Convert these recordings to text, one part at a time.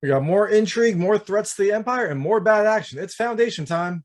We got more intrigue, more threats to the Empire, and more bad action. It's Foundation time.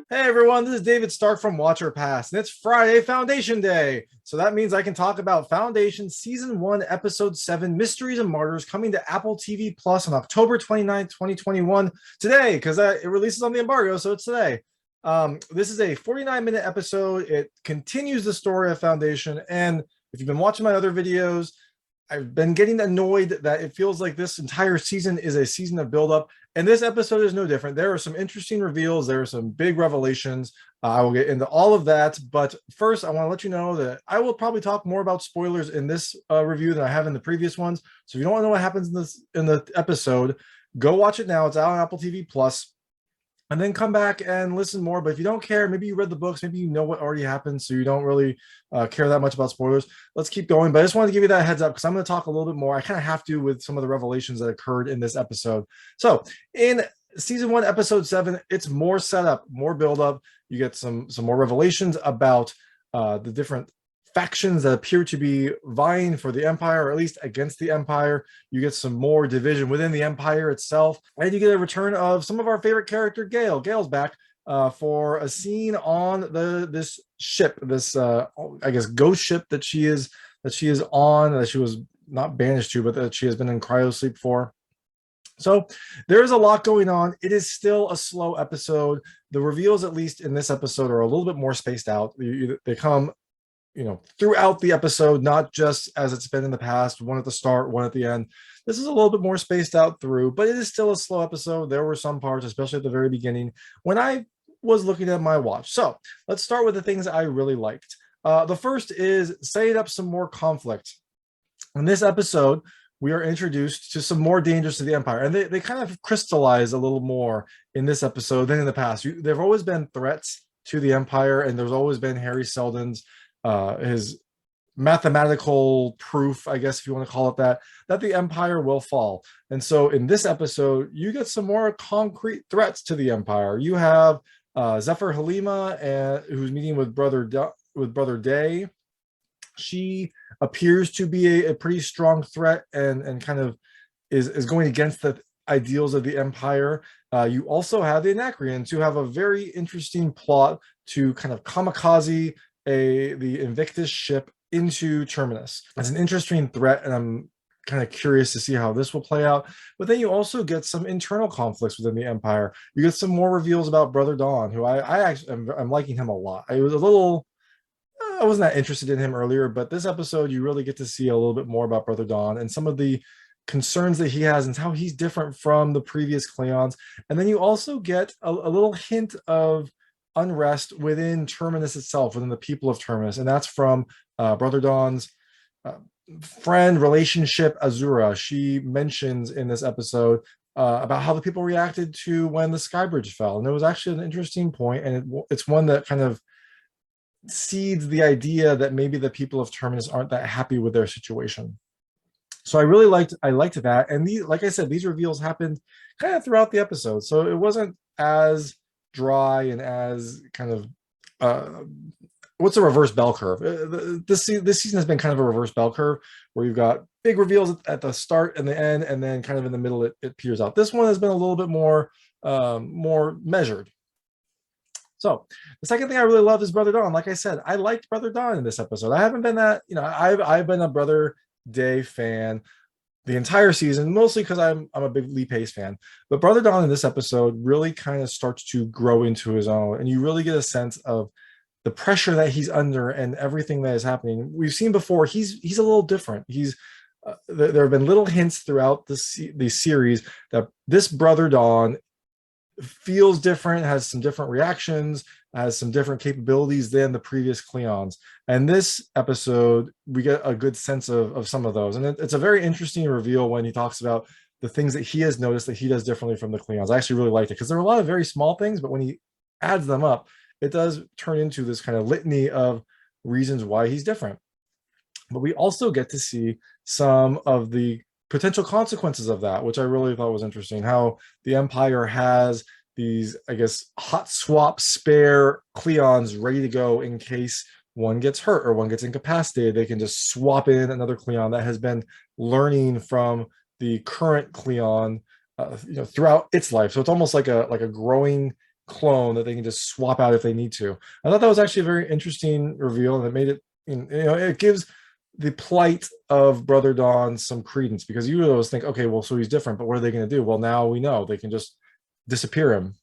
Hey everyone, this is David Stark from Watcher Pass, and it's Friday Foundation Day. So that means I can talk about Foundation Season 1, Episode 7, Mysteries and Martyrs, coming to Apple TV Plus on October 29th, 2021, today, because it releases on the embargo, so it's today. This is a 49-minute episode. It continues the story of Foundation, and if you've been watching my other videos, I've been getting annoyed that it feels like this entire season is a season of buildup, and this episode is no different. There are some interesting reveals. There are some big revelations. I will get into all of that, but first, I want to let you know that I will probably talk more about spoilers in this review than I have in the previous ones. So if you don't want to know what happens in the episode, go watch it now. It's out on Apple TV Plus. And then come back and listen more. But if you don't care, maybe you read the books, maybe you know what already happened, so you don't really care that much about spoilers. Let's keep going. But I just wanted to give you that heads up because I'm going to talk a little bit more. I kind of have to with some of the revelations that occurred in this episode. So in Season 1, Episode 7, it's more setup, more build-up. You get some more revelations about the different factions that appear to be vying for the Empire, or at least against the Empire. You get some more division within the Empire itself, and you get a return of some of our favorite character, Gale. Gale's back for a scene on this ship, this I guess ghost ship that she is on, that she was not banished to, but that she has been in cryosleep for. So there's a lot going on. It is still a slow episode. The reveals, at least in this episode, are a little bit more spaced out. They come throughout the episode, not just as it's been in the past, one at the start, one at the end. This is a little bit more spaced out through, but it is still a slow episode. There were some parts, especially at the very beginning, when I was looking at my watch. So let's start with the things I really liked. The first is setting up some more conflict. In this episode, we are introduced to some more dangers to the Empire, and they kind of crystallize a little more in this episode than in the past. There have always been threats to the Empire, and there's always been Harry Seldon's his mathematical proof, I guess if you want to call it that the Empire will fall. And so in this episode, you get some more concrete threats to the Empire. You have Zephyr Halima, who's meeting with Brother Day. She appears to be a pretty strong threat and kind of is going against the ideals of the Empire. You also have the Anacreons, who have a very interesting plot to kind of kamikaze the Invictus ship into Terminus. It's an interesting threat, and I'm kind of curious to see how this will play out. But then you also get some internal conflicts within the Empire. You get some more reveals about Brother Dawn, who I'm liking him a lot. I wasn't that interested in him earlier, but this episode you really get to see a little bit more about Brother Dawn and some of the concerns that he has and how he's different from the previous Cleons. And then you also get a little hint of unrest within Terminus itself, within the people of Terminus, and that's from Brother Dawn's friend relationship, Azura. She mentions in this episode about how the people reacted to when the Skybridge fell, and it was actually an interesting point, and it's one that kind of seeds the idea that maybe the people of Terminus aren't that happy with their situation. So I liked that, and like I said, these reveals happened kind of throughout the episode, so it wasn't as dry and as kind of what's a reverse bell curve. This season has been kind of a reverse bell curve, where you've got big reveals at the start and the end, and then kind of in the middle it peers out. This one has been a little bit more measured. So the second thing I really love is Brother Dawn. Like I said, I liked Brother Dawn in this episode. I haven't been that, I've been a Brother Day fan the entire season, mostly because I'm a big Lee Pace fan. But Brother Dawn in this episode really kind of starts to grow into his own, and you really get a sense of the pressure that he's under and everything that is happening. We've seen before, he's a little different. There have been little hints throughout the series that this Brother Dawn feels different, has some different reactions, has some different capabilities than the previous Cleons. And this episode, we get a good sense of some of those. And it's a very interesting reveal when he talks about the things that he has noticed that he does differently from the Cleons. I actually really liked it because there are a lot of very small things, but when he adds them up, it does turn into this kind of litany of reasons why he's different. But we also get to see some of the potential consequences of that, which I really thought was interesting. How the Empire has these, I guess, hot swap spare Cleons ready to go in case one gets hurt or one gets incapacitated. They can just swap in another Cleon that has been learning from the current Cleon, throughout its life. So it's almost like a growing clone that they can just swap out if they need to. I thought that was actually a very interesting reveal, and it made it, it gives the plight of Brother Dawn some credence, because you always think, okay, well, so he's different, but what are they going to do? Well, now we know they can just disappear him.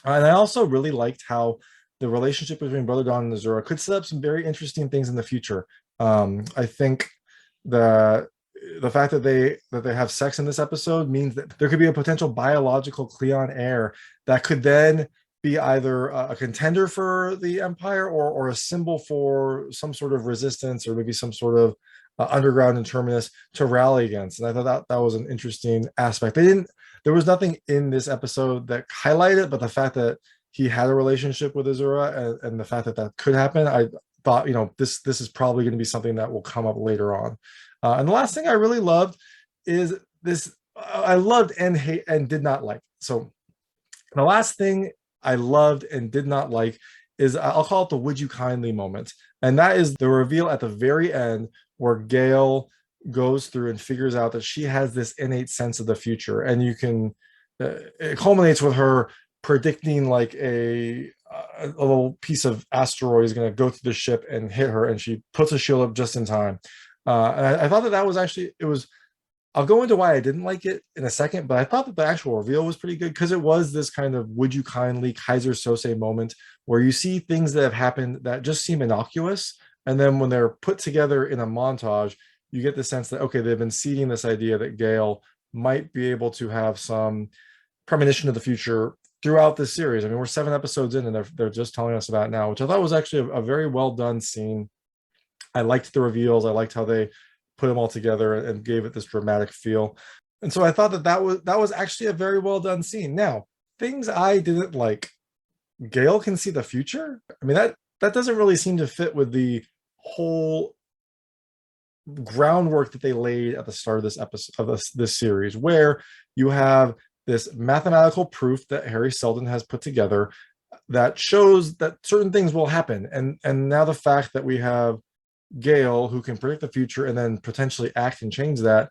And I also really liked how the relationship between Brother Dawn and Azura could set up some very interesting things in the future. I think that the fact that they have sex in this episode means that there could be a potential biological Cleon heir that could then be either a contender for the Empire or a symbol for some sort of resistance, or maybe some sort of underground Terminus to rally against. And I thought that was an interesting aspect. There was nothing in this episode that highlighted it, but the fact that he had a relationship with Azura, and the fact that that could happen, I thought, this is probably going to be something that will come up later on. And the last thing I really loved is this. I loved and hate and did not like. So the last thing I loved and did not like is, I'll call it the "would you kindly" moment. And that is the reveal at the very end where Gale goes through and figures out that she has this innate sense of the future. And it culminates with her predicting like a little piece of asteroid is going to go through the ship and hit her, and she puts a shield up just in time. And I thought that was actually, I'll go into why I didn't like it in a second, but I thought that the actual reveal was pretty good, because it was this kind of "would you kindly" Kaiser Sose moment where you see things that have happened that just seem innocuous, and then when they're put together in a montage, you get the sense that, okay, they've been seeding this idea that Gale might be able to have some premonition of the future throughout this series. I mean, we're 7 episodes in, and they're just telling us about it now, which I thought was actually a very well done scene. I liked the reveals. I liked how they put them all together and gave it this dramatic feel. And so I thought that was actually a very well done scene. Now, things I didn't like. Gale can see the future. I mean, that doesn't really seem to fit with the whole groundwork that they laid at the start of this episode of this series, where you have this mathematical proof that Harry Seldon has put together that shows that certain things will happen. And now the fact that we have Gale who can predict the future and then potentially act and change that,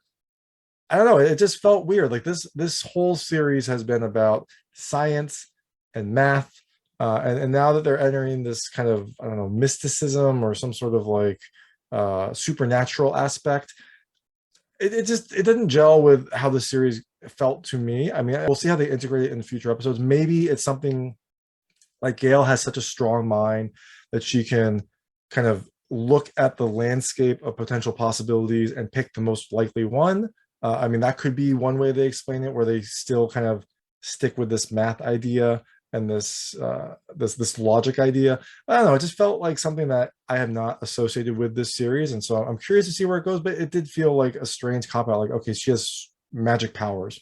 I don't know, it just felt weird. Like this whole series has been about science and math, and now that they're entering this kind of, I don't know, mysticism or some sort of like supernatural aspect, it didn't gel with how the series felt to me. I mean, we'll see how they integrate it in future episodes. Maybe it's something like Gale has such a strong mind that she can kind of look at the landscape of potential possibilities and pick the most likely one. I mean, that could be one way they explain it, where they still kind of stick with this math idea and this logic idea. I don't know. It just felt like something that I have not associated with this series, and so I'm curious to see where it goes. But it did feel like a strange cop out. Like, okay, she has magic powers.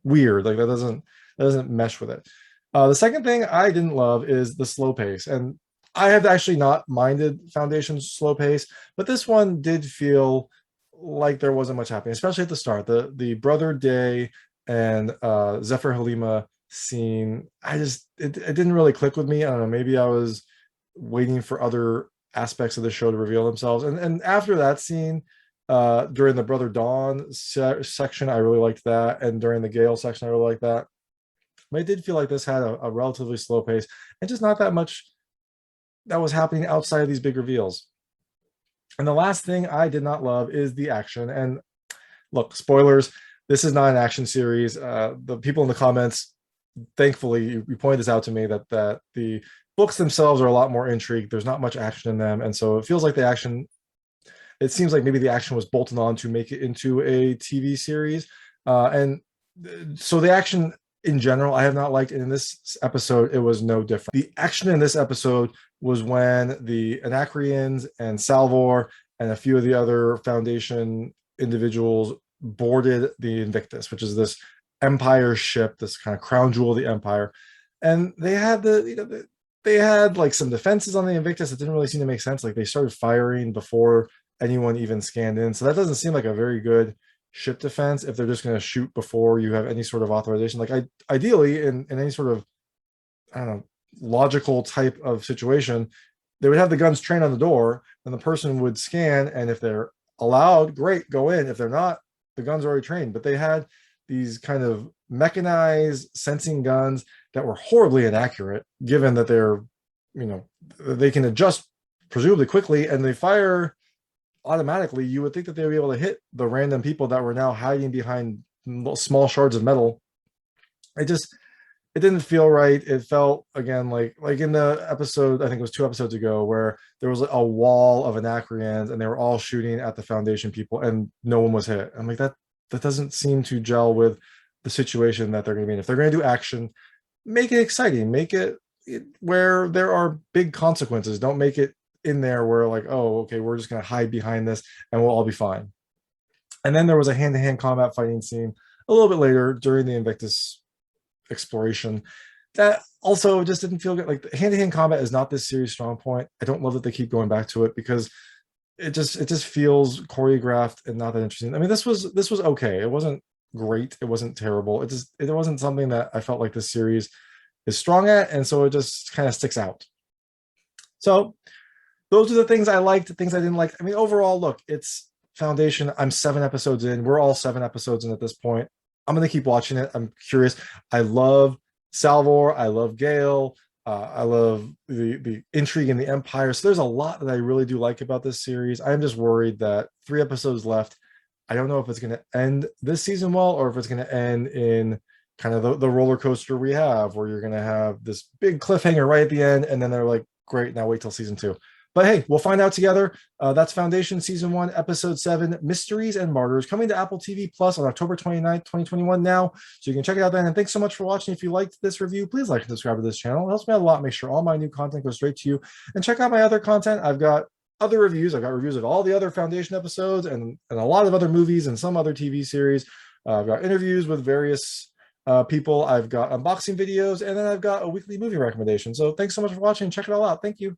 Weird. Like that doesn't mesh with it. The second thing I didn't love is the slow pace, and I have actually not minded Foundation's slow pace, but this one did feel like there wasn't much happening, especially at the start. The Brother Day and Zephyr Halima scene, it didn't really click with me. I don't know, maybe I was waiting for other aspects of the show to reveal themselves. And after that scene, during the Brother Dawn section, I really liked that, and during the Gale section, I really liked that. But it did feel like this had a relatively slow pace and just not that much that was happening outside of these big reveals. And the last thing I did not love is the action. And look, spoilers, this is not an action series. The people in the comments, thankfully, you pointed this out to me, that the books themselves are a lot more intrigue. There's not much action in them. And so it feels like it seems like maybe the action was bolted on to make it into a TV series. And so the action in general, I have not liked. And in this episode, it was no different. The action in this episode was when the Anacreons and Salvor and a few of the other Foundation individuals boarded the Invictus, which is this Empire ship, this kind of crown jewel of the Empire. And they had they had like some defenses on the Invictus that didn't really seem to make sense. Like they started firing before anyone even scanned in. So that doesn't seem like a very good ship defense if they're just going to shoot before you have any sort of authorization. Like ideally in any sort of I don't know, logical type of situation, they would have the guns trained on the door, and the person would scan, and if they're allowed, great, go in. If they're not, the guns are already trained. But they had these kind of mechanized sensing guns that were horribly inaccurate, given that they're, they can adjust presumably quickly and they fire automatically. You would think that they would be able to hit the random people that were now hiding behind small shards of metal. It didn't feel right. It felt again like in the episode, I think it was 2 episodes ago, where there was a wall of Anacreons and they were all shooting at the Foundation people and no one was hit. I'm like, that doesn't seem to gel with the situation that they're going to be in. If they're going to do action, make it exciting, make it where there are big consequences. Don't make it in there where like, oh, okay, we're just going to hide behind this and we'll all be fine. And then there was a hand-to-hand combat fighting scene a little bit later during the Invictus exploration that also just didn't feel good. Like, hand-to-hand combat is not this series' strong point. I don't love that they keep going back to it because it just feels choreographed and not that interesting. I mean, this was okay. It wasn't great. It wasn't terrible. It wasn't something that I felt like this series is strong at, and so it just kind of sticks out. So those are the things I liked, the things I didn't like. I mean, overall, look, it's Foundation. I'm 7 episodes in. We're all 7 episodes in at this point. I'm going to keep watching it. I'm curious. I love Salvor. I love Gale. I love the intrigue in the Empire. So there's a lot that I really do like about this series. I'm just worried that 3 episodes left. I don't know if it's going to end this season well, or if it's going to end in kind of the roller coaster we have, where you're going to have this big cliffhanger right at the end, and then they're like, great, now wait till season 2. But hey, we'll find out together. That's Foundation Season 1, Episode 7, Mysteries and Martyrs, coming to Apple TV Plus on October 29th, 2021 now. So you can check it out then. And thanks so much for watching. If you liked this review, please like and subscribe to this channel. It helps me out a lot. Make sure all my new content goes straight to you. And check out my other content. I've got other reviews. I've got reviews of all the other Foundation episodes and a lot of other movies and some other TV series. I've got interviews with various people. I've got unboxing videos, and then I've got a weekly movie recommendation. So thanks so much for watching. Check it all out. Thank you.